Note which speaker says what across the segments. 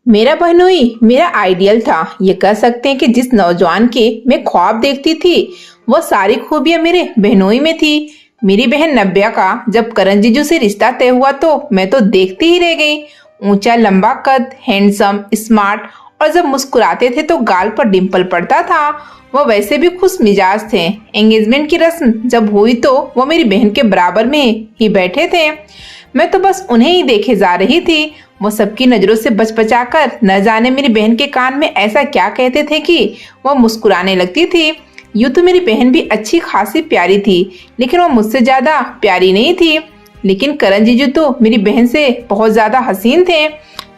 Speaker 1: मेरा बहनोई मेरा आइडियल था। ये कह सकते हैं कि जिस नौजवान के मैं ख्वाब देखती थी वो सारी खूबियां मेरे बहनोई में थी। मेरी बहन नव्या का जब करण जीजू से रिश्ता तय हुआ तो मैं तो देखती ही रह गई। ऊंचा लंबा कद, हैंडसम, स्मार्ट, और जब मुस्कुराते थे तो गाल पर डिम्पल पड़ता था। वो वैसे भी खुश मिजाज थे। एंगेजमेंट की रस्म जब हुई तो वो मेरी बहन के बराबर में ही बैठे थे। मैं तो बस उन्हें ही देखे जा रही थी। वो सबकी नजरों से बचबचाकर न जाने मेरी बहन के कान में ऐसा क्या कहते थे कि वो मुस्कुराने लगती थी। यूं तो मेरी बहन भी अच्छी खासी प्यारी थी, लेकिन वो मुझसे ज्यादा प्यारी नहीं थी। लेकिन करण जीजू तो मेरी बहन से बहुत ज्यादा हसीन थे।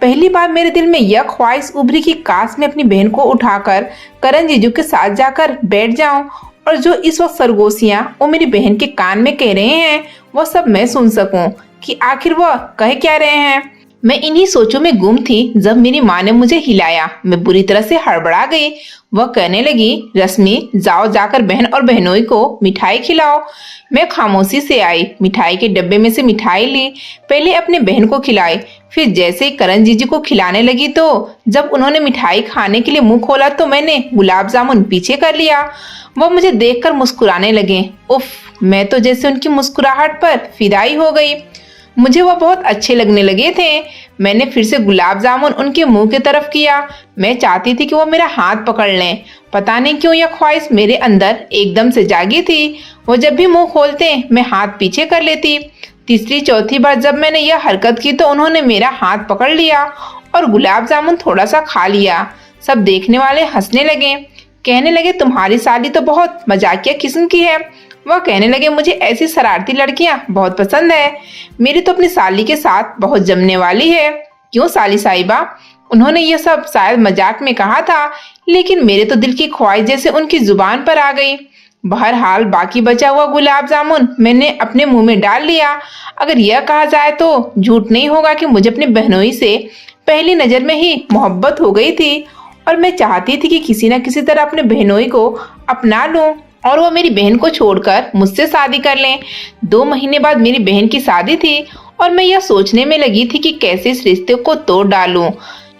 Speaker 1: पहली बार मेरे दिल में यह ख्वाहिश उभरी कि काश मैं अपनी बहन को उठाकर करण जीजू के साथ जाकर बैठ जाऊं और जो इस वक्त सरगोशियां वो मेरी बहन के कान में कह रहे हैं वो सब मैं सुन सकूं कि आखिर वह कह क्या रहे हैं। मैं इन्हीं सोचों में गुम थी जब मेरी माँ ने मुझे हिलाया। मैं बुरी तरह से हड़बड़ा गई। वह कहने लगी, रश्मि जाओ जाकर बहन और बहनोई को मिठाई खिलाओ। मैं खामोशी से आई, मिठाई के डब्बे में से मिठाई ली, पहले अपने बहन को खिलाई, फिर जैसे ही करण जीजू को खिलाने लगी तो जब उन्होंने मिठाई खाने के लिए मुंह खोला तो मैंने गुलाब जामुन पीछे कर लिया। वह मुझे देखकर मुस्कुराने लगे। उफ, मैं तो जैसे उनकी मुस्कुराहट पर फिदाई हो गई। मुझे वह बहुत अच्छे लगने लगे थे। मैंने फिर से गुलाब जामुन उनके मुंह की तरफ किया। मैं चाहती थी कि वो मेरा हाथ पकड़ लें। पता नहीं क्यों यह ख्वाहिश मेरे अंदर एकदम से जागी थी। वो जब भी मुंह खोलते मैं हाथ पीछे कर लेती। तीसरी चौथी बार जब मैंने यह हरकत की तो उन्होंने मेरा हाथ पकड़ लिया और गुलाब जामुन थोड़ा सा खा लिया। सब देखने वाले हंसने लगे, कहने लगे तुम्हारी साली तो बहुत मजाकिया किस्म की है। वह कहने लगे, मुझे ऐसी शरारती लड़कियां बहुत पसंद है। मेरी तो अपनी साली के साथ बहुत जमने वाली है। क्यों साली साहिबा? उन्होंने यह सब शायद मजाक में कहा था, लेकिन मेरे तो दिल की ख्वाहिश जैसे उनकी जुबान पर आ गई। बहरहाल बाकी बचा हुआ गुलाब जामुन मैंने अपने मुंह में डाल लिया। अगर यह कहा जाए तो झूठ नहीं होगा कि मुझे अपनी बहनोई से पहली नजर में ही मोहब्बत हो गई थी और मैं चाहती थी कि किसी न किसी तरह अपने बहनोई को अपना लूं और वो मेरी बहन को छोड़कर मुझसे शादी कर लें। 2 महीने बाद मेरी बहन की शादी थी और मैं यह सोचने में लगी थी कि कैसे इस रिश्ते को तोड़ डालूं।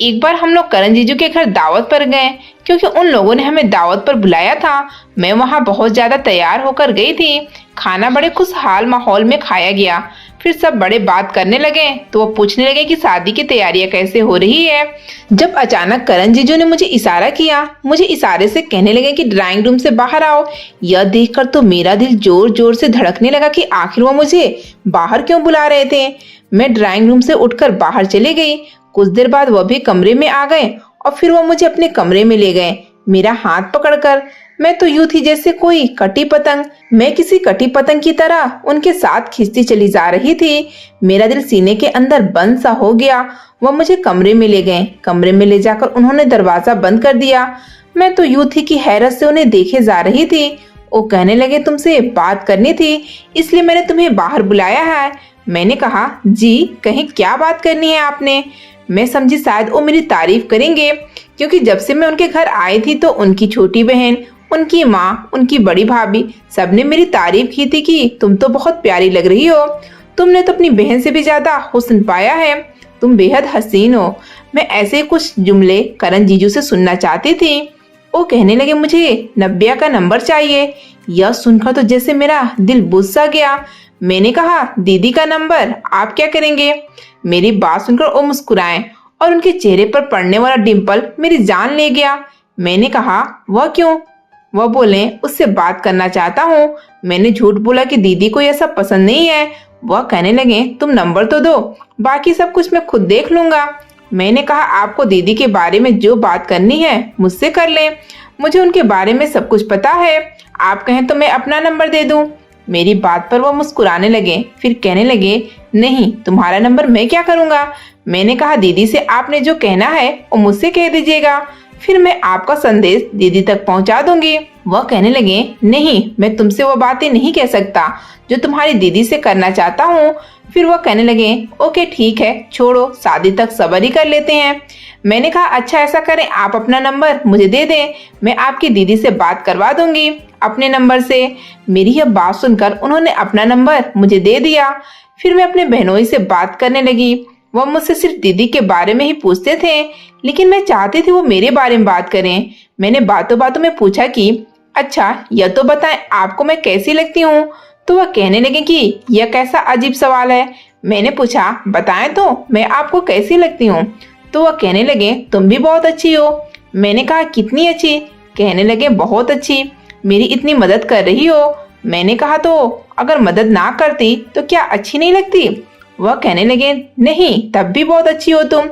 Speaker 1: एक बार हम लोग करण जीजू के घर दावत पर गए, क्योंकि उन लोगों ने हमें दावत पर बुलाया था। मैं वहां बहुत ज्यादा तैयार होकर गई थी। खाना बड़े खुशहाल माहौल में खाया गया। फिर सब बड़े बात करने लगे तो वो पूछने लगे कि शादी की तैयारियां कैसे हो रही है। जब अचानक करण जीजू ने मुझे इशारा किया, मुझे इशारे से कहने लगे कि ड्राइंग रूम से बाहर आओ। यह देखकर तो मेरा दिल जोर जोर से धड़कने लगा कि आखिर वो मुझे बाहर क्यों बुला रहे थे। मैं ड्राइंग रूम से उठकर बाहर चली गई। कुछ देर बाद वह भी कमरे में आ गए और फिर वो मुझे अपने कमरे में ले गए, मेरा हाथ पकड़कर। मैं तो यूं थी जैसे कोई कटी पतंग। मैं किसी कटी पतंग की तरह उनके साथ खींचती चली जा रही थी। मेरा दिल सीने के अंदर बंद सा हो गया। वह मुझे कमरे में ले गए। कमरे में ले जाकर उन्होंने दरवाजा बंद कर दिया। मैं तो यूं थी कि हैरत से उन्हें देखे जा रही थी। वो कहने लगे, तुमसे बात करनी थी इसलिए मैंने तुम्हें बाहर बुलाया है। मैंने कहा, जी कहीं क्या बात करनी है आपने? मैं समझी शायद वो मेरी तारीफ करेंगे, क्योंकि जब से मैं उनके घर आई थी तो उनकी छोटी बहन, उनकी माँ, उनकी बड़ी भाभी सबने मेरी तारीफ की थी कि तुम तो बहुत प्यारी लग रही हो। तुमने तो अपनी बहन से भी ज्यादा हुस्न पाया है। तुम बेहद हसीन हो। मैं ऐसे कुछ जुमले करण जीजू से सुनना चाहती थी। वो कहने लगे, मुझे नव्या का नंबर चाहिए। यह सुनकर तो जैसे मेरा दिल बुझ सा गया। मैंने कहा, दीदी का नंबर आप क्या करेंगे? मेरी बात सुनकर वो मुस्कुराए और उनके चेहरे पर पड़ने वाला डिम्पल मेरी जान ले गया। मैंने कहा, वह क्यों? वह बोले, उससे बात करना चाहता हूँ। मैंने झूठ बोला कि दीदी को यह सब पसंद नहीं है। वह कहने लगे, तुम नंबर तो दो, बाकी सब कुछ मैं खुद देख लूंगा। मैंने कहा, आपको दीदी के बारे में जो बात करनी है मुझसे कर लें। मुझे उनके बारे में सब कुछ पता है। आप कहें तो मैं अपना नंबर दे दूं। मेरी बात पर वो मुस्कुराने लगे, फिर कहने लगे, नहीं तुम्हारा नंबर मैं क्या करूंगा। मैंने कहा, दीदी से आपने जो कहना है वो मुझसे कह दीजिएगा, फिर मैं आपका संदेश दीदी तक पहुंचा दूंगी। वह कहने लगे, नहीं मैं तुमसे वो बातें नहीं कह सकता जो तुम्हारी दीदी से करना चाहता हूँ। फिर वह कहने लगे, ओके ठीक है, छोड़ो, शादी तक सब्र ही कर लेते हैं। मैंने कहा, अच्छा ऐसा करें, आप अपना नंबर मुझे दे दें, मैं आपकी दीदी से बात करवा दूंगी अपने नंबर से। मेरी यह बात सुनकर उन्होंने अपना नंबर मुझे दे दिया। फिर मैं अपने बहनोई से बात करने लगी। वह मुझसे सिर्फ दीदी के बारे में ही पूछते थे, लेकिन मैं चाहती थी वो मेरे बारे में बात करें। मैंने बातों बातों में पूछा कि अच्छा यह तो बताएं आपको मैं कैसी लगती हूँ। तो वह कहने लगे कि यह कैसा अजीब सवाल है। मैंने पूछा बताएं तो मैं आपको कैसी लगती हूँ। तो वह कहने लगे तुम भी बहुत अच्छी हो। मैंने कहा कितनी अच्छी। कहने लगे बहुत अच्छी, मेरी इतनी मदद कर रही हो। मैंने कहा तो अगर मदद ना करती तो क्या अच्छी नहीं लगती। वह कहने लगे नहीं तब भी बहुत अच्छी हो तुम।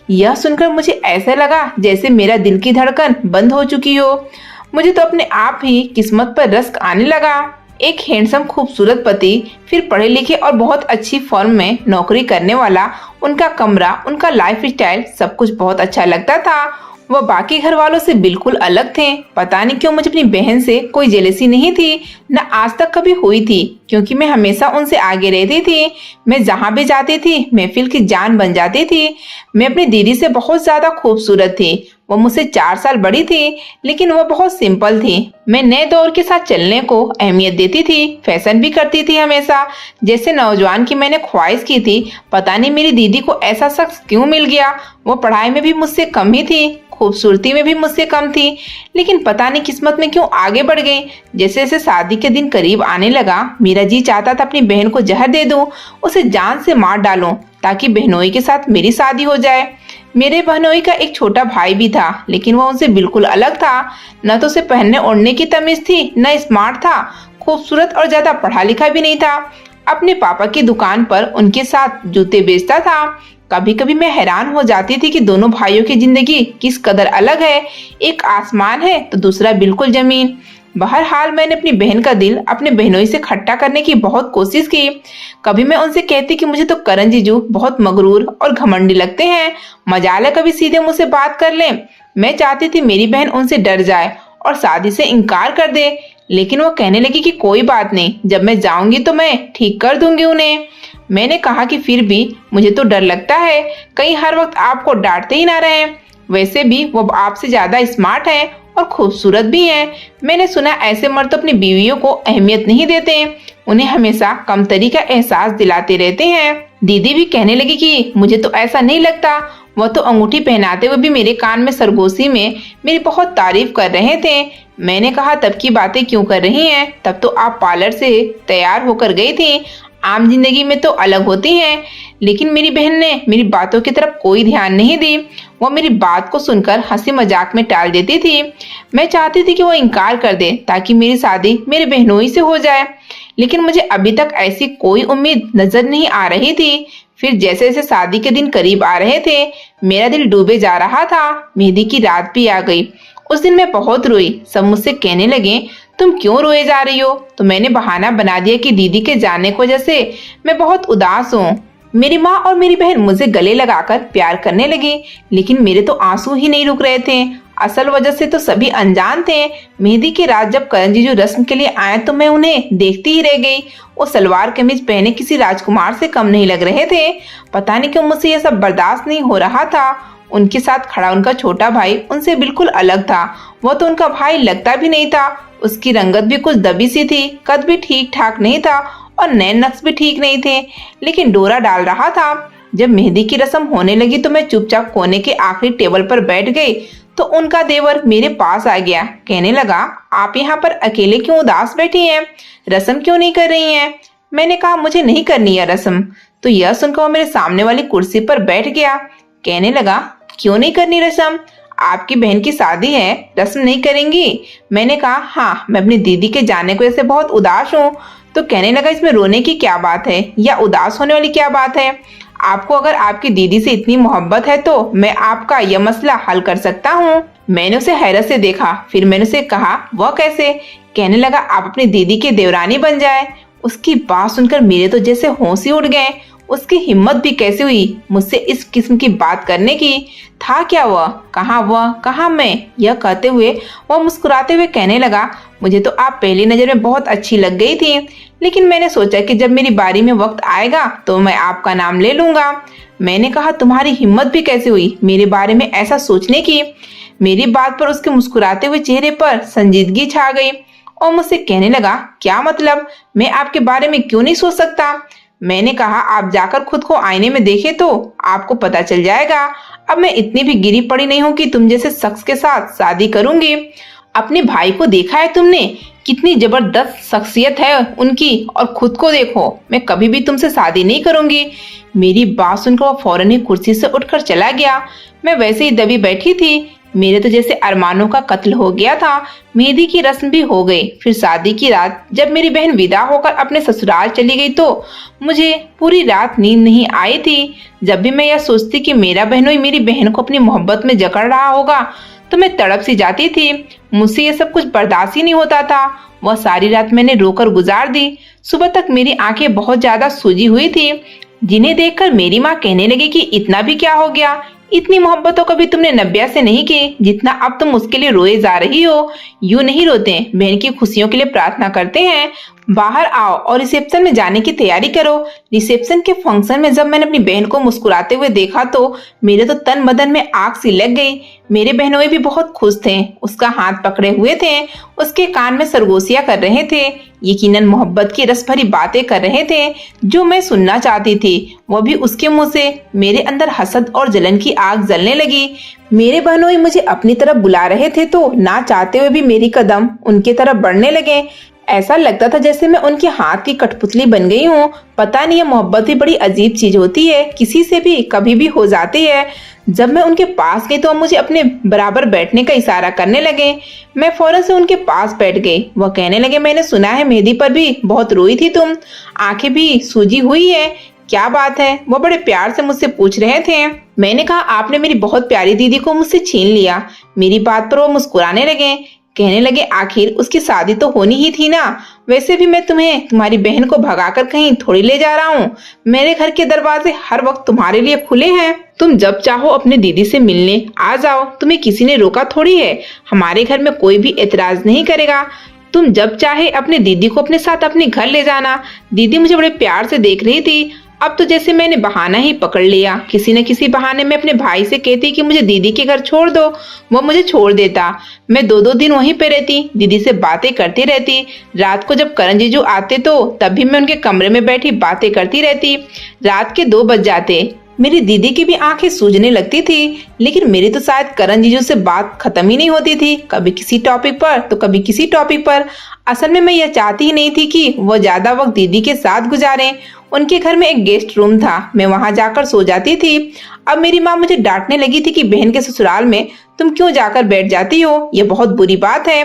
Speaker 1: यह सुनकर मुझे ऐसा लगा जैसे मेरा दिल की धड़कन बंद हो चुकी हो। मुझे तो अपने आप ही किस्मत पर रश्क आने लगा। एक हैंडसम खूबसूरत पति, फिर पढ़े लिखे और बहुत अच्छी फर्म में नौकरी करने वाला, उनका कमरा, उनका लाइफ स्टाइल सब कुछ बहुत अच्छा लगता था। वह बाकी घर वालों से बिल्कुल अलग थे। पता नहीं क्यों मुझे अपनी बहन से कोई जेलसी नहीं थी, न आज तक कभी हुई थी, क्योंकि मैं हमेशा उनसे आगे रहती थी। मैं जहाँ भी जाती थी महफिल की जान बन जाती थी। मैं अपनी दीदी से बहुत ज्यादा खूबसूरत थी। वो मुझसे 4 साल बड़ी थी, लेकिन वह बहुत सिंपल थी। मैं नए दौर के साथ चलने को अहमियत देती थी, फैशन भी करती थी हमेशा, जैसे नौजवान की मैंने ख्वाहिश की थी। पता नहीं मेरी दीदी को ऐसा शख्स क्यों मिल गया। वो पढ़ाई में भी मुझसे कम ही थी, खूबसूरती में भी मुझसे कम थी, लेकिन पता नहीं किस्मत में क्यों आगे बढ़ गई। जैसे जैसे शादी के दिन करीब आने लगा, मेरा जी चाहता था अपनी बहन को जहर दे दूं, उसे जान से मार डालूं, ताकि बहनोई के साथ मेरी शादी हो जाए। मेरे बहनोई का एक छोटा भाई भी था, लेकिन वह उनसे बिल्कुल अलग था। न तो उसे पहनने ओढ़ने की तमीज थी, न स्मार्ट था, खूबसूरत और ज्यादा पढ़ा लिखा भी नहीं था। अपने पापा की दुकान पर उनके साथ जूते बेचता था। कभी कभी मैं हैरान हो जाती थी कि दोनों भाइयों की जिंदगी किस कदर अलग है। एक आसमान है तो दूसरा बिल्कुल जमीन। बहरहाल मैंने अपनी बहन का दिल अपने बहनोई से खट्टा करने की बहुत कोशिश की। कभी मैं उनसे कहती कि मुझे तो करण जीजू बहुत मगरूर और घमंडी लगते हैं, मजाल है कभी सीधे मुंह से बात कर लें। मैं चाहती थी मेरी बहन उनसे डर जाए और शादी से इनकार कर दे, लेकिन वो कहने लगी कि कोई बात नहीं, जब मैं जाऊंगी तो मैं ठीक कर दूंगी उन्हें। मैंने कहा कि फिर भी मुझे तो डर लगता है, कहीं हर वक्त आपको डांटते ही ना रहे। वैसे भी वो आपसे ज्यादा स्मार्ट है और खूबसूरत भी हैं। मैंने सुना ऐसे मर्द अपनी बीवियों को अहमियत नहीं देते, उन्हें हमेशा कमतरी का एहसास दिलाते रहते हैं। दीदी भी कहने लगी कि मुझे तो ऐसा नहीं लगता। वह तो अंगूठी पहनाते हुए भी मेरे कान में सरगोशी में मेरी बहुत तारीफ कर रहे थे। मैंने कहा तब की बातें क्यों कर रही हैं, तब तो आप पार्लर से तैयार होकर गई थी, आम जिंदगी में तो अलग होती हैं। लेकिन मेरी बहन ने मेरी बातों की तरफ कोई ध्यान नहीं दी। वो मेरी बात को सुनकर हंसी मजाक में टाल देती थी। मैं चाहती थी कि वो इनकार कर दे ताकि मेरी शादी मेरे बहनोई से हो जाए, लेकिन मुझे अभी तक ऐसी कोई उम्मीद नजर नहीं आ रही थी। फिर जैसे जैसे शादी के दिन करीब आ रहे थे, मेरा दिल डूबे जा रहा था। मेहंदी की रात भी आ गई। उस दिन मैं बहुत रोई। सब मुझसे कहने लगे तुम क्यों रोए जा रही हो। तो मैंने बहाना बना दिया कि दीदी के जाने की वजह से मैं बहुत उदास हूँ। मेरी माँ और मेरी बहन मुझे गले लगाकर प्यार करने लगी, लेकिन मेरे तो आंसू ही नहीं रुक रहे थे। असल वजह से तो सभी अनजान थे। मेहंदी की रात जब करण जीजू रस्म के लिए आए तो मैं उन्हें देखती ही रह गई। वो सलवार कमीज पहने किसी राजकुमार से कम नहीं लग रहे थे। पता नहीं क्यों मुझसे यह सब बर्दाश्त नहीं हो रहा था। उनके साथ खड़ा उनका छोटा भाई उनसे बिल्कुल अलग था। वो तो उनका भाई लगता भी नहीं था। उसकी रंगत भी कुछ दबी सी थी, कद भी ठीक ठाक नहीं था और नैन नक्श भी ठीक नहीं थे, लेकिन डोरा डाल रहा था। जब मेहंदी की रस्म होने लगी तो मैं चुपचाप कोने के आखिरी टेबल पर बैठ गई। तो उनका देवर मेरे पास आ गया। कहने लगा आप यहाँ पर अकेले क्यों उदास बैठी हैं, रस्म क्यों नहीं कर रही हैं। मैंने कहा मुझे नहीं करनी है रस्म। तो यह सुनकर वो मेरे सामने वाली कुर्सी पर बैठ गया। कहने लगा क्यों नहीं करनी रस्म, आपकी बहन की शादी है, रस्म नहीं करेंगी। मैंने कहा हाँ, मैं अपनी दीदी के जाने की वजह से बहुत उदास हूँ। तो कहने लगा इसमें रोने की क्या बात है या उदास होने वाली क्या बात है। आपको अगर आपकी दीदी से इतनी मोहब्बत है तो मैं आपका यह मसला हल कर सकता हूँ। मैंने उसे हैरत से देखा। फिर मैंने उसे कहा वह कैसे। कहने लगा आप अपनी दीदी के देवरानी बन जाए। उसकी बात सुनकर मेरे तो जैसे होश ही उड़ गए। उसकी हिम्मत भी कैसे हुई मुझसे इस किस्म की बात करने की। था क्या वह, कहाँ मैं। यह कहते हुए वह मुस्कुराते हुए कहने लगा मुझे तो आप पहली नजर में बहुत अच्छी लग गई थी, लेकिन मैंने सोचा कि जब मेरी बारी में वक्त आएगा तो मैं आपका नाम ले लूंगा। मैंने कहा तुम्हारी हिम्मत भी कैसे हुई मेरे बारे में ऐसा सोचने की। मेरी बात पर उसके मुस्कुराते हुए चेहरे पर संजीदगी छा गई और मुझसे कहने लगा क्या मतलब, मैं आपके बारे में क्यों नहीं सोच सकता। मैंने कहा आप जाकर खुद को आईने में देखे तो आपको पता चल जाएगा। अब मैं इतनी भी गिरी पड़ी नहीं हूँ कि तुम जैसे शख्स के साथ शादी करूंगी। अपने भाई को देखा है तुमने, कितनी जबरदस्त शख्सियत है उनकी, और खुद को देखो, मैं कभी भी तुमसे शादी नहीं करूंगी। मेरी बात सुनकर वो फौरन ही कुर्सी से उठकर चला गया। मैं वैसे ही दबी बैठी थी। मेरे तो जैसे अरमानों का कत्ल हो गया था। मेहंदी की रस्म भी हो गई। फिर शादी की रात जब मेरी बहन विदा होकर अपने ससुराल चली गई तो मुझे पूरी रात नींद नहीं आई थी। जब भी मैं यह सोचती कि मेरा बहनोई मेरी बहन को अपनी मोहब्बत में जकड़ रहा होगा तो मैं तड़प सी जाती थी। मुझसे ये सब कुछ बर्दाश्त ही नहीं होता था। वह सारी रात मैंने रोकर गुजार दी। सुबह तक मेरी आंखें बहुत ज्यादा सूजी हुई थी, जिन्हें देखकर मेरी माँ कहने लगी कि इतना भी क्या हो गया, इतनी मोहब्बत तो कभी तुमने नब्या से नहीं की जितना अब तुम उसके लिए रोए जा रही हो। यूं नहीं रोते, बहन की खुशियों के लिए प्रार्थना करते हैं। बाहर आओ और रिसेप्शन में जाने की तैयारी करो। रिसेप्शन के फंक्शन में जब मैंने अपनी बहन को मुस्कुराते हुए देखा तो मेरे तो तन बदन में आग सी लग गई। मेरे बहनोई भी बहुत खुश थे, उसका हाथ पकड़े हुए थे, उसके कान में सरगोशियां कर रहे थे, यकीनन मोहब्बत की रस भरी बातें कर रहे थे जो मैं सुनना चाहती थी। वह भी उसके मुंह से। मेरे अंदर हसद और जलन की आग जलने लगी। मेरे बहनोई मुझे अपनी तरफ बुला रहे थे तो ना चाहते हुए भी मेरी कदम उनके तरफ बढ़ने लगे। ऐसा लगता था जैसे मैं उनके हाथ की कठपुतली बन गई हूँ। पता नहीं, ये मोहब्बत भी बड़ी अजीब चीज होती है, किसी से भी कभी भी हो जाती है। जब मैं उनके पास गई तो मुझे अपने बराबर बैठने का इशारा करने लगे। मैं फौरन से उनके पास बैठ गई। वह कहने लगे, मैंने सुना है मेहंदी पर भी बहुत रोई थी तुम, आंखें भी सूजी हुई है, क्या बात है? वह बड़े प्यार से मुझसे पूछ रहे थे। मैंने कहा, आपने मेरी बहुत प्यारी दीदी को मुझसे छीन लिया। मेरी बात पर वो मुस्कुराने लगे, कहने लगे, आखिर उसकी शादी तो होनी ही थी ना। वैसे भी मैं तुम्हें तुम्हारी बहन को भगाकर कहीं थोड़ी ले जा रहा हूँ। मेरे घर के दरवाजे हर वक्त तुम्हारे लिए खुले हैं। तुम जब चाहो अपने दीदी से मिलने आ जाओ, तुम्हें किसी ने रोका थोड़ी है। हमारे घर में कोई भी एतराज नहीं करेगा। तुम जब चाहे अपने दीदी को अपने साथ अपने घर ले जाना। दीदी मुझे बड़े प्यार से देख रही थी। अब तो जैसे मैंने बहाना ही पकड़ लिया। किसी न किसी बहाने में अपने भाई से कहती कि मुझे दीदी के घर छोड़ दो, वो मुझे छोड़ देता। मैं 2-2 दिन वहीं पे रहती, दीदी से बातें करती रहती। रात को जब करण जीजू आते तो तब भी मैं उनके कमरे में बैठी बातें करती रहती। रात के 2 बज जाते। मेरी दीदी की भी आंखें सूजने लगती थी, लेकिन मेरी तो शायद करण जीजू से बात खत्म ही नहीं होती थी, कभी किसी टॉपिक पर तो कभी किसी टॉपिक पर। असल में मैं यह चाहती ही नहीं थी कि वो ज्यादा वक्त दीदी के साथ गुजारें। उनके घर में एक गेस्ट रूम था, मैं वहां जाकर सो जाती थी। अब मेरी माँ मुझे डांटने लगी थी कि बहन के ससुराल में तुम क्यों जाकर बैठ जाती हो, ये बहुत बुरी बात है।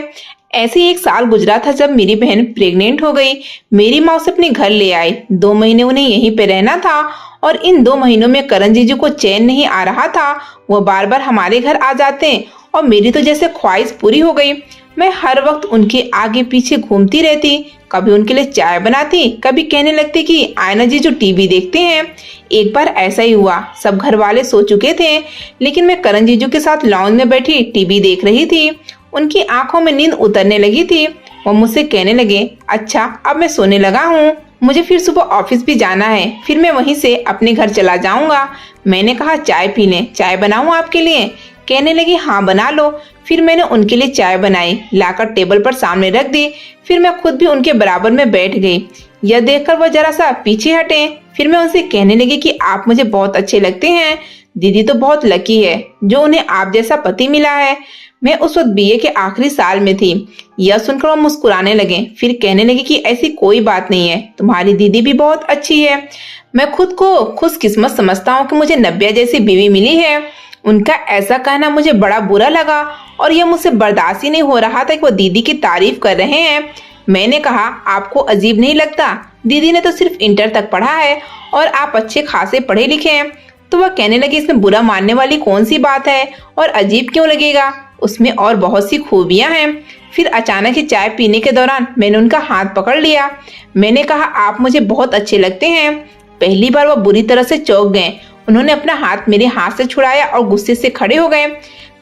Speaker 1: ऐसे ही 1 साल गुजरा था जब मेरी बहन प्रेग्नेंट हो गई। मेरी माँ उसे अपने घर ले आई। 2 महीने उन्हें यहीं पे रहना था और इन 2 महीनों में करण जीजू को चैन नहीं आ रहा था। वो बार बार हमारे घर आ जाते और मेरी तो जैसे ख्वाहिश पूरी हो गई। मैं हर वक्त उनके आगे पीछे घूमती रहती, कभी उनके लिए चाय बनाती, कभी कहने लगती कि आयना जीजू टीवी देखते हैं। एक बार ऐसा ही हुआ, सब घर वाले सो चुके थे, लेकिन मैं करण जीजू के साथ लॉन्ज में बैठी टीवी देख रही थी। उनकी आंखों में नींद उतरने लगी थी। वो मुझसे कहने लगे, अच्छा अब मैं सोने लगा हूँ, मुझे फिर सुबह ऑफिस भी जाना है, फिर मैं वहीं से अपने घर चला जाऊंगा। मैंने कहा, चाय पी लें, चाय बनाऊं आपके लिए? कहने लगी, हाँ बना लो। फिर मैंने उनके लिए चाय बनाई, लाकर टेबल पर सामने रख दी। फिर मैं खुद भी उनके बराबर में बैठ गई। यह देखकर वह जरा सा पीछे हटे। फिर मैं उनसे कहने लगी कि आप मुझे बहुत अच्छे लगते हैं। दीदी तो बहुत लकी है जो उन्हें आप जैसा पति मिला है। मैं उस वक्त बीए के आखिरी साल में थी। यह सुनकर वो मुस्कुराने लगे, फिर कहने लगे कि ऐसी कोई बात नहीं है, तुम्हारी दीदी भी बहुत अच्छी है। मैं खुद को खुशकिस्मत समझता हूँ कि मुझे नब्या जैसी बीवी मिली है। उनका ऐसा कहना मुझे बड़ा बुरा लगा और यह मुझसे बर्दाश्त ही नहीं हो रहा था कि वो दीदी की तारीफ कर रहे हैं। मैंने कहा, आपको अजीब नहीं लगता? दीदी ने तो सिर्फ इंटर तक पढ़ा है और आप अच्छे खासे पढ़े लिखे हैं। तो वह कहने लगे, इसमें बुरा मानने वाली कौन सी बात है और अजीब क्यों लगेगा, उसमें और बहुत सी खूबियां हैं। फिर अचानक ही चाय पीने के दौरान मैंने उनका हाथ पकड़ लिया। मैंने कहा, आप मुझे बहुत अच्छे लगते हैं। पहली बार वह बुरी तरह से चौंक गए। उन्होंने अपना हाथ मेरे हाथ से छुड़ाया और गुस्से से खड़े हो गए।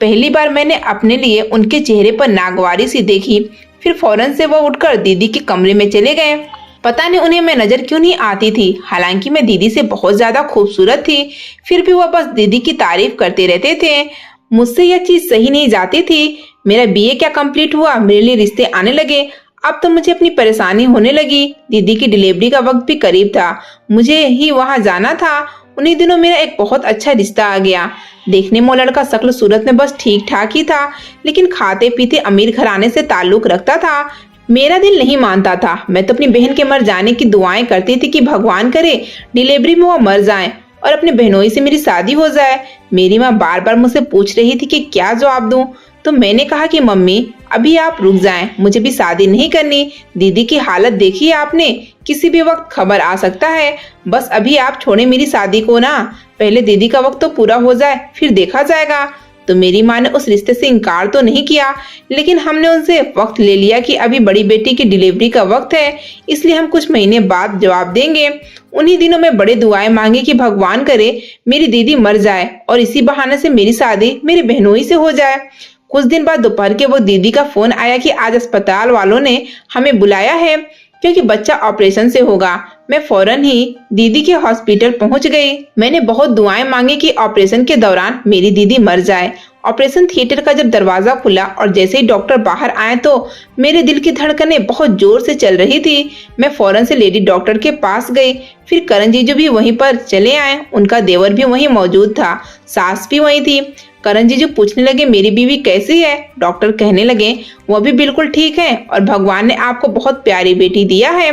Speaker 1: पहली बार मैंने अपने लिए उनके चेहरे पर नागवारी सी देखी। फिर फौरन से वो उठकर दीदी के कमरे में चले गए। पता नहीं उन्हें मैं नजर क्यों नहीं आती थी, हालांकि मैं दीदी से बहुत ज्यादा खूबसूरत थी। फिर भी वह बस दीदी की तारीफ करते रहते थे। मुझसे यह चीज सही नहीं जाती थी। मेरा बीए क्या कंप्लीट हुआ, मेरे लिए रिश्ते आने लगे। अब तो मुझे अपनी परेशानी होने लगी। दीदी की डिलीवरी का वक्त भी करीब था, मुझे ही वहां जाना था। उन्हीं दिनों मेरा एक बहुत अच्छा रिश्ता आ गया। देखने में वो लड़का शक्ल सूरत में बस ठीक ठाक ही था, लेकिन खाते पीते अमीर घराने से ताल्लुक रखता था। मेरा दिल नहीं मानता था। मैं तो अपनी बहन के मर जाने की दुआएं करती थी कि भगवान करे डिलीवरी में वो मर जाए और अपने बहनोई से मेरी शादी हो जाए। मेरी माँ बार बार मुझसे पूछ रही थी कि क्या जवाब दूं, तो मैंने कहा कि मम्मी अभी आप रुक जाएं, मुझे भी शादी नहीं करनी। दीदी की हालत देखी है आपने, किसी भी वक्त खबर आ सकता है। बस अभी आप छोड़े मेरी शादी को ना, पहले दीदी का वक्त तो पूरा हो जाए फिर देखा जाएगा। तो मेरी माँ ने उस रिश्ते से इनकार तो नहीं किया, लेकिन हमने उनसे वक्त ले लिया कि अभी बड़ी बेटी की डिलीवरी का वक्त है, इसलिए हम कुछ महीने बाद जवाब देंगे। उन्हीं दिनों में बड़े दुआएं मांगी कि भगवान करे मेरी दीदी मर जाए और इसी बहाने से मेरी शादी मेरी बहनोई से हो जाए। कुछ दिन बाद दोपहर के वक्त दीदी का फोन आया कि आज अस्पताल वालों ने हमें बुलाया है क्योंकि बच्चा ऑपरेशन से होगा। मैं फौरन ही दीदी के हॉस्पिटल पहुंच गई। मैंने बहुत दुआएं मांगी कि ऑपरेशन के दौरान मेरी दीदी मर जाए। ऑपरेशन थिएटर का जब दरवाजा खुला और जैसे ही डॉक्टर बाहर आए तो मेरे दिल की धड़कनें बहुत जोर से चल रही थी। मैं फौरन से लेडी डॉक्टर के पास गई। फिर करण जीजू भी वहीं पर चले आए, उनका देवर भी वहीं मौजूद था, सास भी वहीं थी। करण जीजू पूछने लगे मेरी बीवी कैसी है। डॉक्टर कहने लगे वो भी बिल्कुल ठीक है और भगवान ने आपको बहुत प्यारी बेटी दिया है।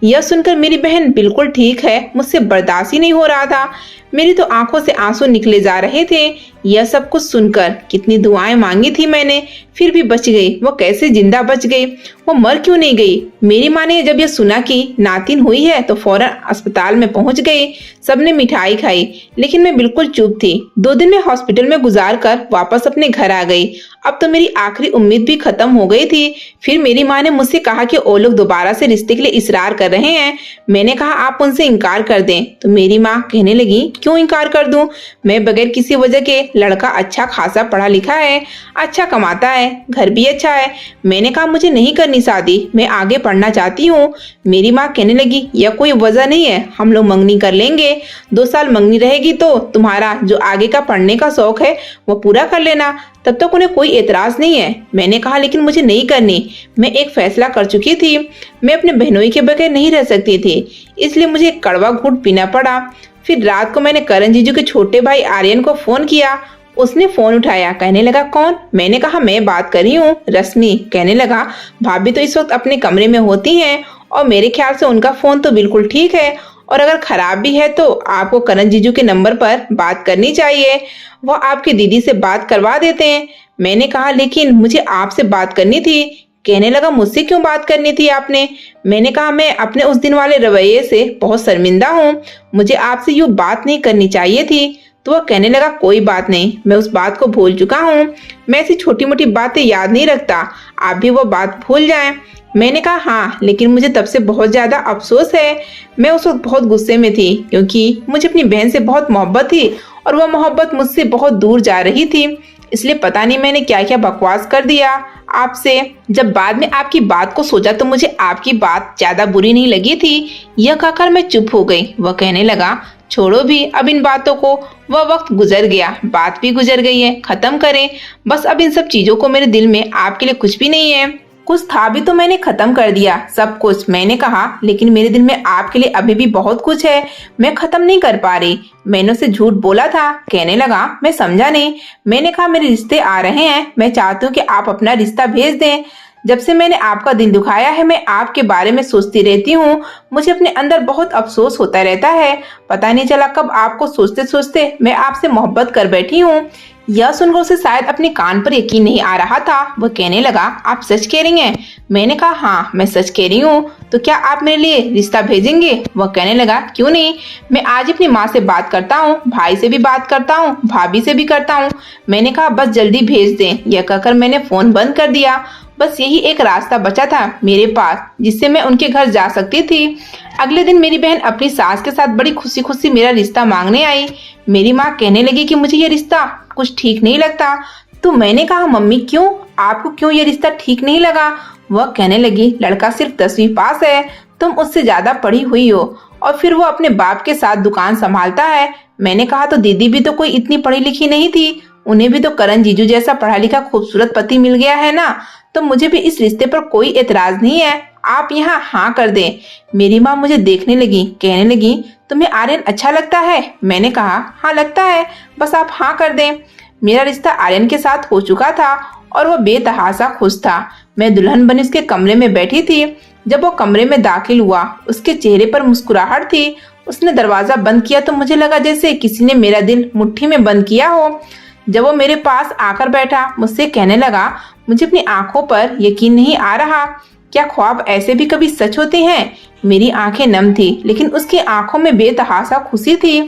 Speaker 1: यह सुनकर मेरी बहन बिल्कुल ठीक है, मुझसे बर्दाश्त ही नहीं हो रहा था। मेरी तो आंखों से आंसू निकले जा रहे थे। यह सब कुछ सुनकर कितनी दुआएं मांगी थी मैंने, फिर भी बच गई। वो कैसे जिंदा बच गई, वो मर क्यों नहीं गई। मेरी माँ ने जब यह सुना कि नातिन हुई है तो फौरन अस्पताल में पहुंच गई। सबने मिठाई खाई, लेकिन मैं बिल्कुल चुप थी। 2 दिन में हॉस्पिटल में गुजार कर वापस अपने घर आ गई। अब तो मेरी आखिरी उम्मीद भी खत्म हो गई थी। फिर मेरी माँ ने मुझसे कहा कि वो लोग दोबारा से रिश्ते के लिए इसरार कर रहे हैं। मैंने कहा आप उनसे इनकार कर दें, तो मेरी माँ कहने लगी क्यों इनकार कर दूं, मैं बगैर किसी वजह के, लड़का अच्छा खासा पढ़ा लिखा है, अच्छा कमाता है, घर भी अच्छा है। मैंने कहा मुझे नहीं करनी शादी, मैं आगे पढ़ना चाहती हूँ। मेरी माँ कहने लगी यह कोई वजह नहीं है, हम लोग मंगनी कर लेंगे। 2 साल मंगनी रहेगी तो तुम्हारा जो आगे का पढ़ने का शौक है वो पूरा कर लेना, तब तक उन्हें कोई एतराज नहीं है। मैंने कहा लेकिन मुझे नहीं करनी, मैं एक फैसला कर चुकी थी, मैं अपने बहनोई के बगैर नहीं रह सकती थी, इसलिए मुझे एक कड़वा घूंट पीना पड़ा। फिर रात को मैंने करण जीजू के छोटे भाई आर्यन को फोन किया। उसने फोन उठाया, कहने लगा कौन। मैंने कहा मैं बात कर रही हूँ रश्मि। कहने लगा भाभी तो इस वक्त अपने कमरे में होती हैं और मेरे ख्याल से उनका फोन तो बिल्कुल ठीक है, और अगर खराब भी है तो आपको करण जीजू के नंबर पर बात करनी चाहिए, वो आपकी दीदी से बात करवा देते हैं। मैंने कहा लेकिन मुझे आपसे बात करनी थी। कहने लगा मुझसे क्यों बात करनी थी आपने। मैंने कहा मैं अपने उस दिन वाले रवैये से बहुत शर्मिंदा हूँ, मुझे आपसे यूँ बात नहीं करनी चाहिए थी। तो वह कहने लगा कोई बात नहीं, मैं उस बात को भूल चुका हूँ, मैं ऐसी छोटी मोटी बातें याद नहीं रखता, आप भी वो बात भूल जाएं। मैंने कहा हाँ, लेकिन मुझे तब से बहुत ज्यादा अफसोस है। मैं उस वक्त बहुत गुस्से में थी क्योंकि मुझे अपनी बहन से बहुत मोहब्बत थी और वह मोहब्बत मुझसे बहुत दूर जा रही थी, इसलिए पता नहीं मैंने क्या क्या बकवास कर दिया आपसे। जब बाद में आपकी बात को सोचा तो मुझे आपकी बात ज्यादा बुरी नहीं लगी थी। यह कहकर मैं चुप हो गई। वह कहने लगा छोड़ो भी अब इन बातों को, वह वक्त गुजर गया, बात भी गुजर गई है, खत्म करें बस अब इन सब चीजों को। मेरे दिल में आपके लिए कुछ भी नहीं है, कुछ था भी तो मैंने खत्म कर दिया सब कुछ। मैंने कहा लेकिन मेरे दिल में आपके लिए अभी भी बहुत कुछ है, मैं खत्म नहीं कर पा रही। मैंने उसे झूठ बोला था। कहने लगा मैं समझा नहीं। मैंने कहा मेरे रिश्ते आ रहे हैं, मैं चाहती हूँ कि आप अपना रिश्ता भेज दें। जब से मैंने आपका दिल दुखाया है मैं आपके बारे में सोचती रहती हूँ, मुझे अपने अंदर बहुत अफसोस होता रहता है। पता नहीं चला कब आपको सोचते सोचते मैं आपसे मोहब्बत कर बैठी हूँ। यह सुनकर उसे शायद अपने कान पर यकीन नहीं आ रहा था। वह कहने लगा आप सच कह रही हैं। मैंने कहा हाँ मैं सच कह रही हूँ, तो क्या आप मेरे लिए रिश्ता भेजेंगे। वह कहने लगा क्यों नहीं, मैं आज अपनी माँ से बात करता हूँ, भाई से भी बात करता हूँ, भाभी से भी करता हूँ। मैंने कहा बस जल्दी भेज दें। यह कहकर मैंने फोन बंद कर दिया। बस यही एक रास्ता बचा था मेरे पास जिससे मैं उनके घर जा सकती थी। अगले दिन मेरी बहन अपनी सास के साथ बड़ी खुशी खुशी मेरा रिश्ता मांगने आई। मेरी माँ कहने लगी कि मुझे ये रिश्ता कुछ ठीक नहीं लगता। तो मैंने कहा मम्मी क्यों, आपको क्यों ये रिश्ता ठीक नहीं लगा। वह कहने लगी लड़का सिर्फ 10वीं पास है, तुम उससे ज्यादा पढ़ी हुई हो और फिर वो अपने बाप के साथ दुकान संभालता है। मैंने कहा तो दीदी भी तो कोई इतनी पढ़ी लिखी नहीं थी, उन्हें भी तो करण जीजू जैसा पढ़ा लिखा खूबसूरत पति मिल गया है ना, तो मुझे भी इस रिश्ते पर कोई एतराज नहीं है। आप यहाँ हाँ कर दें। मेरी माँ मुझे देखने लगी, कहने लगी, तुम्हें आर्यन अच्छा लगता है? मैंने कहा हाँ लगता है, बस आप हाँ कर दें। मेरा रिश्ता आर्यन के साथ हो चुका था और वह बेतहासा खुश था। मैं दुल्हन बनी उसके कमरे में बैठी थी। जब वो कमरे में दाखिल हुआ, उसके चेहरे पर मुस्कुराहट थी। उसने दरवाजा बंद किया तो मुझे लगा जैसे किसी ने मेरा दिल मुट्ठी में बंद किया हो। जब वो मेरे पास आकर बैठा, मुझसे कहने लगा, मुझे अपनी आंखों पर यकीन नहीं आ रहा। क्या ख्वाब ऐसे भी कभी सच होते हैं? मेरी आंखें नम थी, लेकिन उसकी आंखों में बेतहासा खुशी थी।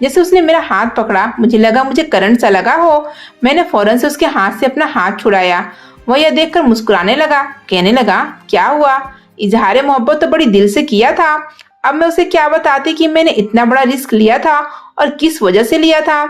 Speaker 1: जैसे उसने मेरा हाथ पकड़ा, मुझे लगा मुझे करंट सा लगा हो। मैंने फौरन से उसके हाथ से अपना हाथ छुड़ाया। वह यह देखकर मुस्कुराने लगा, कहने लगा, क्या हुआ? इजहार मोहब्बत तो बड़ी दिल से किया था। अब मैं उसे क्या बताती कि मैंने इतना बड़ा रिस्क लिया था और किस वजह से लिया था।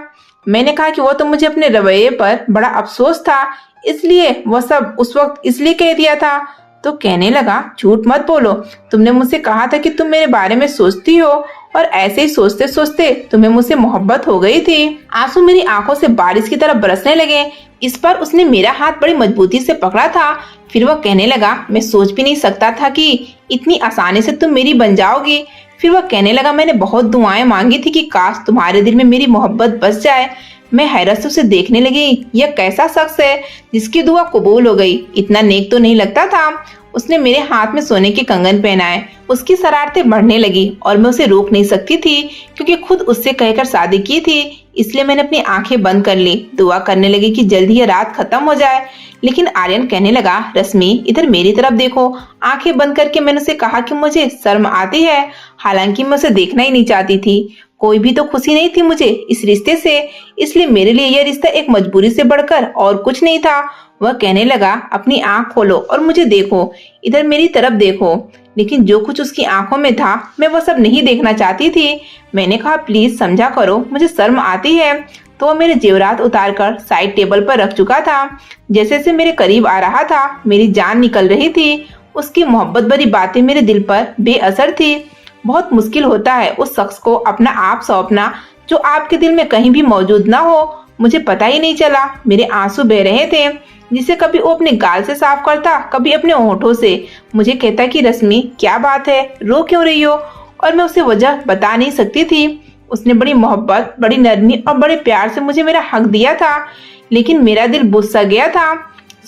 Speaker 1: मैंने कहा कि वो तो मुझे अपने रवैये पर बड़ा अफसोस था, इसलिए वह सब उस वक्त इसलिए कह दिया था। तो कहने लगा, झूठ मत बोलो, तुमने मुझसे कहा था कि तुम मेरे बारे में सोचती हो और ऐसे ही सोचते सोचते तुम्हें मुझसे मोहब्बत हो गई थी। आंसू मेरी आंखों से बारिश की तरह बरसने लगे। इस पर उसने मेरा हाथ बड़ी मजबूती से पकड़ा था। फिर वह कहने लगा, मैं सोच भी नहीं सकता था कि इतनी आसानी से तुम मेरी बन जाओगी। फिर वह कहने लगा, मैंने बहुत दुआएं मांगी थी कि काश तुम्हारे दिल में मेरी मोहब्बत बस जाए। मैं हैरत से उसे देखने लगी। यह कैसा शख्स है जिसकी दुआ कबूल हो गई? इतना नेक तो नहीं लगता था। उसने मेरे हाथ में सोने के कंगन पहनाए। उसकी शरारतें बढ़ने लगी और मैं उसे रोक नहीं सकती थी, क्योंकि खुद उससे कहकर शादी की थी। इसलिए मैंने अपनी आंखें बंद कर ली, दुआ करने लगी कि जल्दी यह रात खत्म हो जाए। लेकिन आर्यन कहने लगा, रश्मि इधर मेरी तरफ देखो। आंखें बंद करके मैंने उसे कहा कि मुझे शर्म आती है, हालांकि मैं उसे देखना ही नहीं चाहती थी। कोई भी तो खुशी नहीं थी मुझे इस रिश्ते से, इसलिए मेरे लिए यह रिश्ता एक मजबूरी से बढ़कर और कुछ नहीं था। वह कहने लगा, अपनी आंख खोलो और मुझे देखो, इधर मेरी तरफ देखो। लेकिन जो कुछ उसकी आंखों में था, मैं वह सब नहीं देखना चाहती थी। मैंने कहा, प्लीज समझा करो, मुझे शर्म आती है। तो वह मेरे जेवरात उतारकर साइड टेबल पर रख चुका था। जैसे से मेरे करीब आ रहा था, मेरी जान निकल रही थी। उसकी मोहब्बत भरी बातें मेरे दिल पर बेअसर थी। बहुत मुश्किल होता है उस शख्स को अपना आप सौंपना जो आपके दिल में कहीं भी मौजूद ना हो। मुझे पता ही नहीं चला, मेरे आंसू बह रहे थे, जिसे कभी वो अपने गाल से साफ करता, कभी अपने होठों से। मुझे कहता कि रश्मि क्या बात है, रो क्यों रही हो? और मैं उसे वजह बता नहीं सकती थी। उसने बड़ी मोहब्बत, बड़ी नरमी और बड़े प्यार से मुझे मेरा हक दिया था, लेकिन मेरा दिल बुझ सा गया था।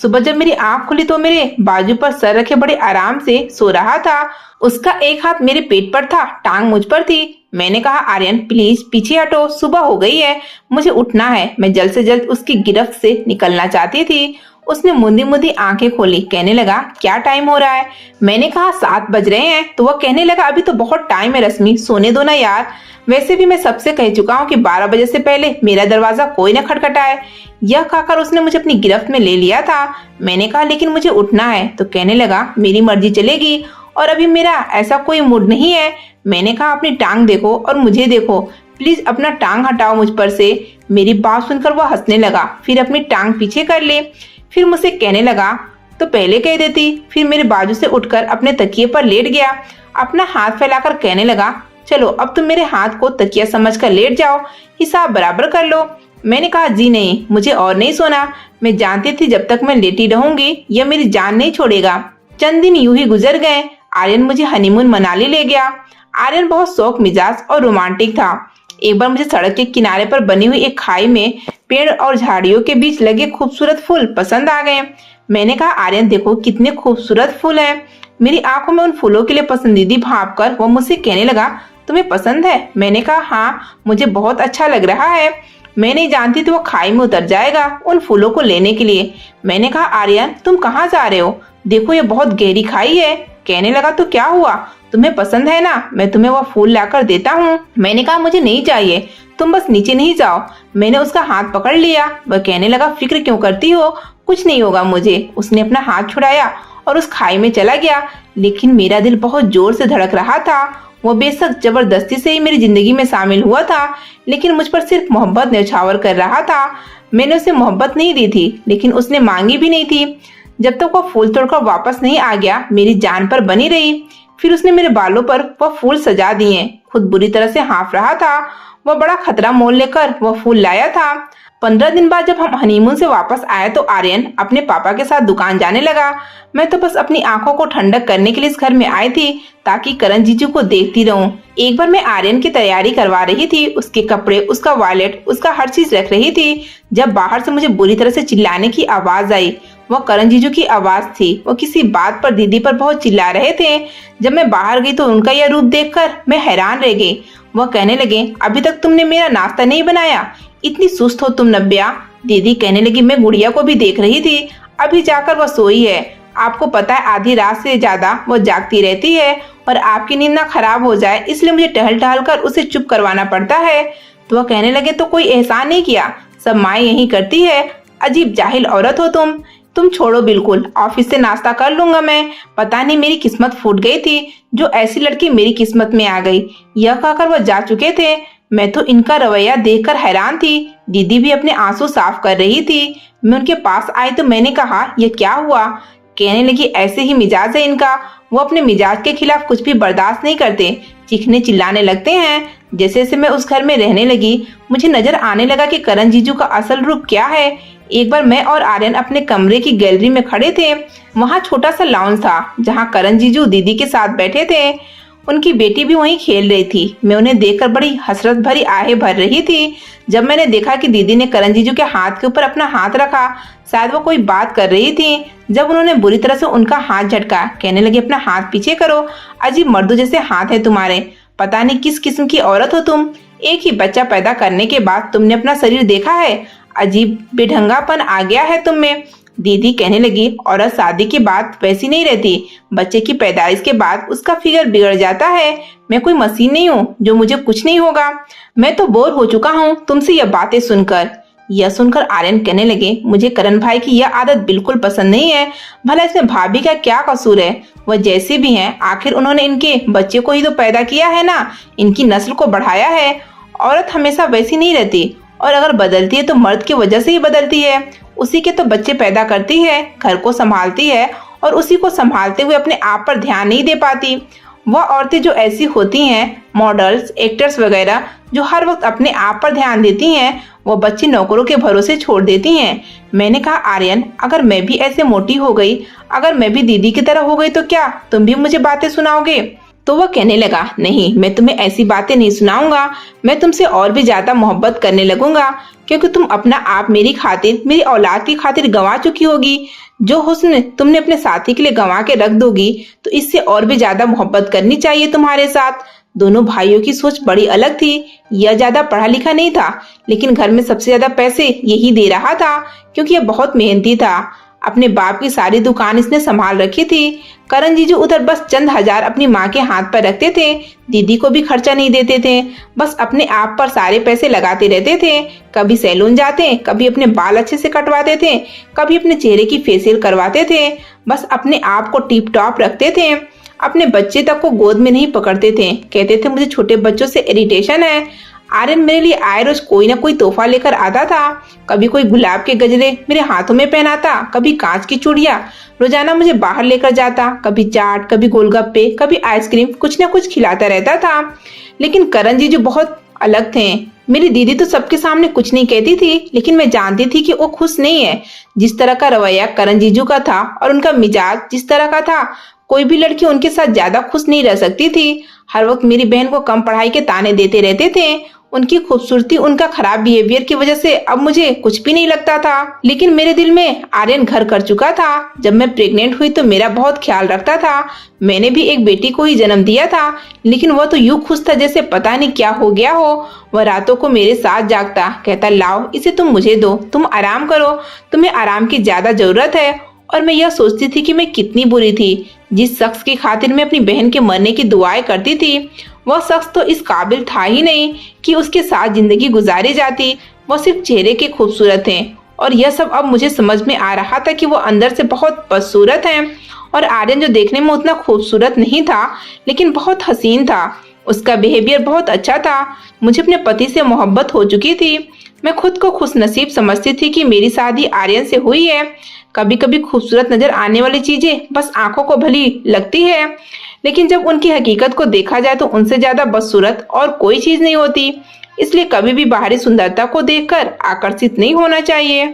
Speaker 1: सुबह जब मेरी आंख खुली तो मेरे बाजू पर सर रखे बड़े आराम से सो रहा था। उसका एक हाथ मेरे पेट पर था, टांग मुझ पर थी। मैंने कहा, आर्यन प्लीज पीछे हटो, सुबह हो गई है, मुझे उठना है। मैं जल्द से जल्द उसकी गिरफ्त से निकलना चाहती थी। उसने मुंदी मुंदी आंखें खोली, कहने लगा, क्या टाइम हो रहा है? मैंने कहा, 7 बज रहे हैं। तो वह कहने लगा, अभी तो बहुत टाइम है रश्मि, सोने दो ना यार। वैसे भी मैं सबसे कह चुका हूँ कि 12 बजे से पहले मेरा दरवाजा कोई न खटखटाए। यह कहकर उसने मुझे अपनी गिरफ्त में ले लिया था। मैंने कहा, लेकिन मुझे उठना है। तो कहने लगा, मेरी मर्जी चलेगी और अभी मेरा ऐसा कोई मूड नहीं है। मैंने कहा, अपनी टांग देखो और मुझे देखो, प्लीज अपना टांग हटाओ मुझ पर से। मेरी बात सुनकर वह हंसने लगा, फिर अपनी टांग पीछे कर ले। फिर मुझसे कहने लगा, तो पहले कह देती। फिर मेरे बाजू से उठकर अपने तकिए पर लेट गया। अपना हाथ फैलाकर कहने लगा, चलो अब तुम मेरे हाथ को तकिया समझकर लेट जाओ, हिसाब बराबर कर लो। मैंने कहा, जी नहीं, मुझे और नहीं सोना। मैं जानती थी जब तक मैं लेटी रहूंगी यह मेरी जान नहीं छोड़ेगा। चंद दिन यूं ही गुजर गए। आर्यन मुझे हनीमून मनाली ले गया। आर्यन बहुत शौक मिजाज और रोमांटिक था। एक बार मुझे सड़क के किनारे पर बनी हुई एक खाई में पेड़ और झाड़ियों के बीच लगे खूबसूरत फूल पसंद आ गए। मैंने कहा, आर्यन देखो कितने खूबसूरत फूल हैं। मेरी आंखों में उन फूलों के लिए पसंदीदी भाप कर वो मुझसे कहने लगा, तुम्हें पसंद है? मैंने कहा, हाँ मुझे बहुत अच्छा लग रहा है। मैं नहीं जानती थी वो खाई में उतर जाएगा उन फूलों को लेने के लिए। मैंने कहा, आर्यन तुम कहाँ जा रहे हो? देखो ये बहुत गहरी खाई है। कहने लगा, तो क्या हुआ, तुम्हें पसंद है ना, मैं तुम्हें वह फूल लाकर देता हूँ। मैंने कहा, मुझे नहीं चाहिए, तुम बस नीचे नहीं जाओ। मैंने उसका हाथ पकड़ लिया। वह कहने लगा, फिक्र क्यों करती हो, कुछ नहीं होगा मुझे। उसने अपना हाथ छुड़ाया और उस खाई में चला गया। लेकिन मेरा दिल बहुत जोर से धड़क रहा था। वो बेशक जबरदस्ती से ही मेरी जिंदगी में शामिल हुआ था, लेकिन मुझ पर सिर्फ मोहब्बत न्यौछावर कर रहा था। मैंने उसे मोहब्बत नहीं दी थी, लेकिन उसने मांगी भी नहीं थी। जब तक वो फूल तोड़कर वापस नहीं आ गया, मेरी जान पर बनी रही। फिर उसने मेरे बालों पर वह फूल सजा दिए। खुद बुरी तरह से हाँफ रहा था। वह बड़ा खतरा मोल लेकर वह फूल लाया था। 15 दिन बाद जब हम हनीमून से वापस आए तो आर्यन अपने पापा के साथ दुकान जाने लगा। मैं तो बस अपनी आंखों को ठंडक करने के लिए इस घर में आई थी ताकि करण जीजू को देखती रहूं। एक बार मैं आर्यन की तैयारी करवा रही थी, उसके कपड़े, उसका वॉलेट, उसका हर चीज रख रही थी, जब बाहर से मुझे बुरी तरह से चिल्लाने की आवाज आई। वह करण जीजू की आवाज थी। वो किसी बात पर दीदी पर बहुत चिल्ला रहे थे। जब मैं बाहर गई तो उनका यह रूप देखकर मैं हैरान रह गई। वह कहने लगे, अभी तक तुमने मेरा नाश्ता नहीं बनाया, इतनी सुस्त हो तुम नब्या। दीदी कहने लगी, मैं गुड़िया को भी देख रही थी, अभी जाकर वह सोई है। आपको पता है आधी रात से ज्यादा वो जागती रहती है और आपकी नींद ना खराब हो जाए इसलिए मुझे टहल टहल कर उसे चुप करवाना पड़ता है। तो वह कहने लगे, तो कोई एहसान नहीं किया, सब माँ यही करती है, अजीब जाहिल औरत हो तुम छोड़ो बिल्कुल, ऑफिस से नाश्ता कर लूंगा मैं। पता नहीं मेरी किस्मत फूट गई थी, जो ऐसी लड़की मेरी किस्मत में आ गई। यह कहकर वह जा चुके थे। मैं तो इनका रवैया देखकर हैरान थी। दीदी भी अपने आंसू साफ कर रही थी। मैं उनके पास आई तो मैंने कहा, यह क्या हुआ? कहने लगी, ऐसे ही मिजाज है इनका, वो अपने मिजाज के खिलाफ कुछ भी बर्दाश्त नहीं करते, चीखने चिल्लाने लगते हैं। जैसे जैसे मैं उस घर में रहने लगी मुझे नजर आने लगा कि करण जीजू का असल रूप क्या है। एक बार मैं और आर्यन अपने कमरे की गैलरी में खड़े थे। वहाँ छोटा सा लाउंज था जहाँ करण जीजू दीदी के साथ बैठे थे। उनकी बेटी भी वहीं खेल रही थी। मैं उन्हें देखकर बड़ी हसरत भरी आहें भर रही थी। जब मैंने देखा कि दीदी ने करण जीजू के हाथ के ऊपर अपना हाथ रखा, शायद वो कोई बात कर रही थी, जब उन्होंने बुरी तरह से उनका हाथ झटका, कहने लगी, अपना हाथ पीछे करो, अजीब मर्दों जैसे हाथ है तुम्हारे, पता नहीं किस किस्म की औरत हो तुम। एक ही बच्चा पैदा करने के बाद तुमने अपना शरीर देखा है, अजीब बेढंगापन आ गया है तुम में। दीदी कहने लगी, औरत शादी के बाद वैसी नहीं रहती, बच्चे की पैदाइश के बाद उसका फिगर बिगड़ जाता है। मैं कोई मशीन नहीं हूँ जो मुझे कुछ नहीं होगा। मैं तो बोर हो चुका हूँ तुमसे यह बातें सुनकर। यह सुनकर आर्यन कहने लगे, मुझे करण भाई की यह आदत बिल्कुल पसंद नहीं है। भला इसमें भाभी का क्या कसूर है? वह जैसे भी हैं, आखिर उन्होंने इनके बच्चे को ही तो पैदा किया है ना, इनकी नस्ल को बढ़ाया है। औरत हमेशा वैसी नहीं रहती, और अगर बदलती है तो मर्द की वजह से ही बदलती है। उसी के तो बच्चे पैदा करती है, घर को संभालती है और उसी को संभालते हुए अपने आप पर ध्यान नहीं दे पाती। वह औरतें जो ऐसी होती हैं, मॉडल्स, एक्टर्स वगैरह, जो हर वक्त अपने आप पर ध्यान देती हैं, वो बच्चे नौकरों के भरोसे छोड़ देती हैं। मैंने कहा, आर्यन, अगर मैं भी ऐसे मोटी हो गई, अगर मैं भी दीदी की तरह हो गई तो क्या तुम भी मुझे बातें सुनाओगे? तो वह कहने लगा, नहीं, मैं तुम्हें ऐसी बातें नहीं सुनाऊंगा, मैं तुमसे और भी ज्यादा मोहब्बत करने लगूंगा, क्योंकि तुम अपना आप मेरी खातिर, मेरी औलाद की खातिर गंवा चुकी होगी। जो हुस्न तुमने अपने साथी के लिए गंवा के रख दोगी तो इससे और भी ज्यादा मोहब्बत करनी चाहिए तुम्हारे साथ। दोनों भाइयों की सोच बड़ी अलग थी। यह ज्यादा पढ़ा लिखा नहीं था, लेकिन घर में सबसे ज्यादा पैसे यही दे रहा था, क्योंकि यह बहुत मेहनती था। अपने बाप की सारी दुकान इसने संभाल रखी थी। करण जीजू उधर बस चंद हजार अपनी माँ के हाथ पर रखते थे, दीदी को भी खर्चा नहीं देते थे, बस अपने आप पर सारे पैसे लगाते रहते थे। कभी सैलून जाते, कभी अपने बाल अच्छे से कटवाते थे, कभी अपने चेहरे की फेशियल करवाते थे, बस अपने आप को टिप टॉप रखते थे। अपने बच्चे तक को गोद में नहीं पकड़ते थे, कहते थे मुझे छोटे बच्चों से इरिटेशन है। आर्यन मेरे लिए आए रोज कोई ना कोई तोहफा लेकर आता था। कभी कोई गुलाब के गजरे मेरे हाथों में पहनाता, कभी कांच की चूड़ियां। रोजाना मुझे बाहर लेकर जाता, कभी चाट, कभी गोलगप्पे, कभी आइसक्रीम, कुछ ना कुछ खिलाता रहता था। लेकिन करण जी जो बहुत अलग थे। मेरी दीदी तो सबके सामने कुछ नहीं कहती थी, लेकिन मैं जानती थी कि वो खुश नहीं है। जिस तरह का रवैया करण जीजू का था और उनका मिजाज जिस तरह का था, कोई भी लड़की उनके साथ ज्यादा खुश नहीं रह सकती थी। हर वक्त मेरी बहन को कम पढ़ाई के ताने देते रहते थे। उनकी खूबसूरती, उनका खराब बिहेवियर की वजह से अब मुझे कुछ भी नहीं लगता था। लेकिन मेरे दिल में आर्यन घर कर चुका था। जब मैं प्रेग्नेंट हुई तो मेरा बहुत ख्याल रखता था। मैंने भी एक बेटी को ही जन्म दिया था, लेकिन वह तो यूं खुश था जैसे पता नहीं क्या हो गया हो। वह रातों को मेरे साथ जागता, कहता, लाओ इसे तुम मुझे दो, तुम आराम करो, तुम्हें आराम की ज्यादा जरूरत है। और मैं यह सोचती थी कि मैं कितनी बुरी थी। जिस शख्स की खातिर मैं अपनी बहन के मरने की दुआएं करती थी, वह शख्स तो इस काबिल था ही नहीं कि उसके साथ जिंदगी गुजारी जाती। वह सिर्फ चेहरे के खूबसूरत हैं, और यह सब अब मुझे समझ में आ रहा था कि वो अंदर से बहुत बदसूरत हैं। और आर्यन जो देखने में उतना खूबसूरत नहीं था, लेकिन बहुत हसीन था। उसका बिहेवियर बहुत अच्छा था। मुझे अपने पति से मोहब्बत हो चुकी थी। मैं खुद को खुश नसीब समझती थी कि मेरी शादी आर्यन से हुई है। कभी कभी खूबसूरत नजर आने वाली चीजें बस आंखों को भली लगती है, लेकिन जब उनकी हकीकत को देखा जाए तो उनसे ज्यादा बदसूरत और कोई चीज नहीं होती। इसलिए कभी भी बाहरी सुंदरता को देखकर आकर्षित नहीं होना चाहिए।